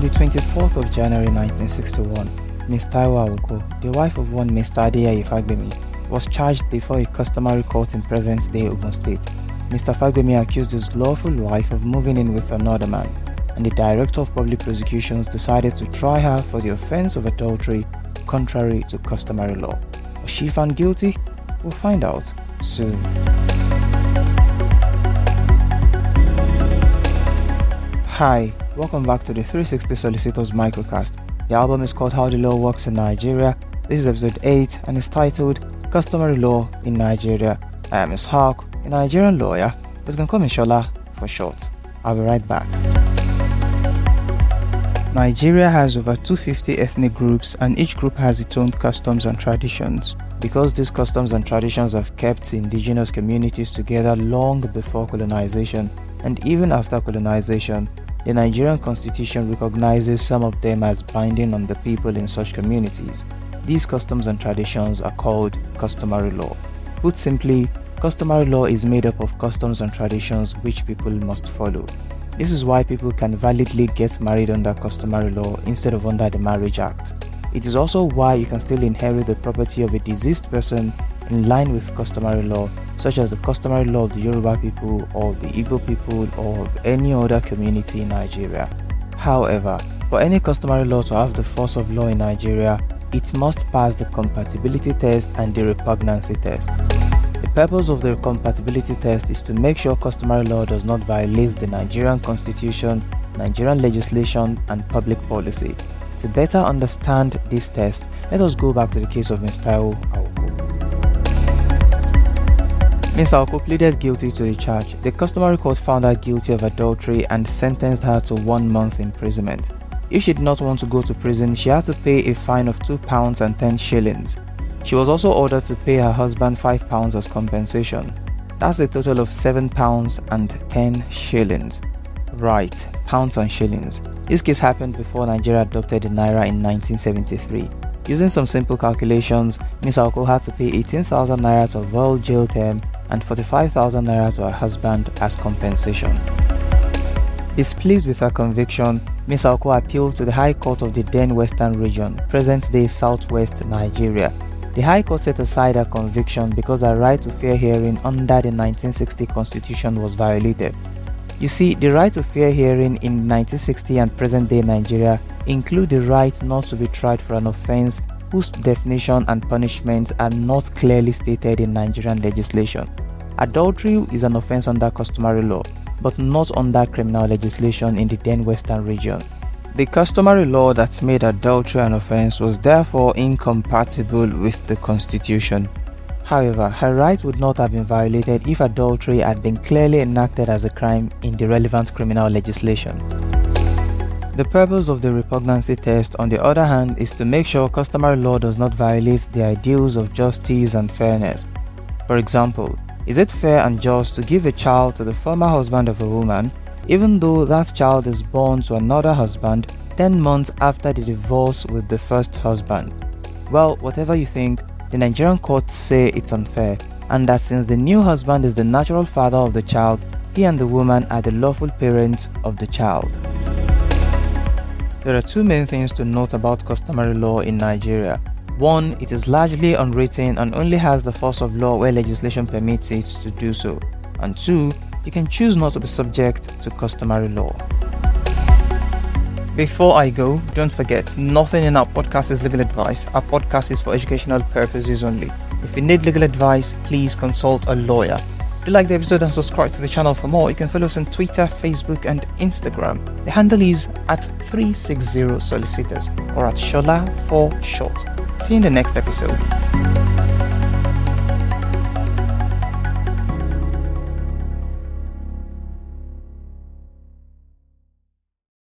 the 24th of January 1961, Ms. Aoko, the wife of one Mr. Fagbemi, was charged before a customary court in present-day Ogun State. Mr. Fagbemi accused his lawful wife of moving in with another man, and the Director of Public Prosecutions decided to try her for the offense of adultery contrary to customary law. Was she found guilty? We'll find out soon. Hi, welcome back to the 360 Solicitors Microcast. The album is called How the Law Works in Nigeria. This is episode 8 and is titled Customary Law in Nigeria. I am Ishaq, a Nigerian lawyer, but you can call me Shola for short. I'll be right back. Nigeria has over 250 ethnic groups, and each group has its own customs and traditions. Because these customs and traditions have kept indigenous communities together long before colonization and even after colonization, the Nigerian constitution recognizes some of them as binding on the people in such communities. These customs and traditions are called customary law. Put simply, customary law is made up of customs and traditions which people must follow. This is why people can validly get married under customary law instead of under the Marriage Act. It is also why you can still inherit the property of a deceased person in line with customary law, such as the customary law of the Yoruba people or the Igbo people or of any other community in Nigeria. However, for any customary law to have the force of law in Nigeria, it must pass the compatibility test and the repugnancy test. The purpose of the compatibility test is to make sure customary law does not violate the Nigerian constitution, Nigerian legislation, and public policy. To better understand this test, let us go back to the case of Ms. Aoko. Ms. Aoko pleaded guilty to the charge. The customary court found her guilty of adultery and sentenced her to 1 month imprisonment. If she did not want to go to prison, she had to pay a fine of £2 and 10 shillings. She was also ordered to pay her husband £5 as compensation. That's a total of £7 and 10 shillings. Right, pounds and shillings. This case happened before Nigeria adopted the Naira in 1973. Using some simple calculations, Ms. Aoko had to pay 18,000 Naira to avoid jail term and 45,000 Naira to her husband as compensation. Displeased with her conviction, Ms. Aoko appealed to the High Court of the then Western Region, present-day Southwest Nigeria. The High Court set aside her conviction because her right to fair hearing under the 1960 Constitution was violated. You see, the right to fair hearing in 1960 and present-day Nigeria include the right not to be tried for an offense whose definition and punishments are not clearly stated in Nigerian legislation. Adultery is an offense under customary law, but not under criminal legislation in the then Western Region. The customary law that made adultery an offense was therefore incompatible with the Constitution. However, her right would not have been violated if adultery had been clearly enacted as a crime in the relevant criminal legislation. The purpose of the repugnancy test, on the other hand, is to make sure customary law does not violate the ideals of justice and fairness. For example, is it fair and just to give a child to the former husband of a woman, even though that child is born to another husband 10 months after the divorce with the first husband? Well, whatever you think, the Nigerian courts say it's unfair, and that since the new husband is the natural father of the child, he and the woman are the lawful parents of the child. There are two main things to note about customary law in Nigeria. One, it is largely unwritten and only has the force of law where legislation permits it to do so. And two, you can choose not to be subject to customary law. Before I go, don't forget, nothing in our podcast is legal advice. Our podcast is for educational purposes only. If you need legal advice, please consult a lawyer. If you like the episode and subscribe to the channel for more, you can follow us on Twitter, Facebook and Instagram. The handle is at 360 Solicitors or at Shola for short. See you in the next episode.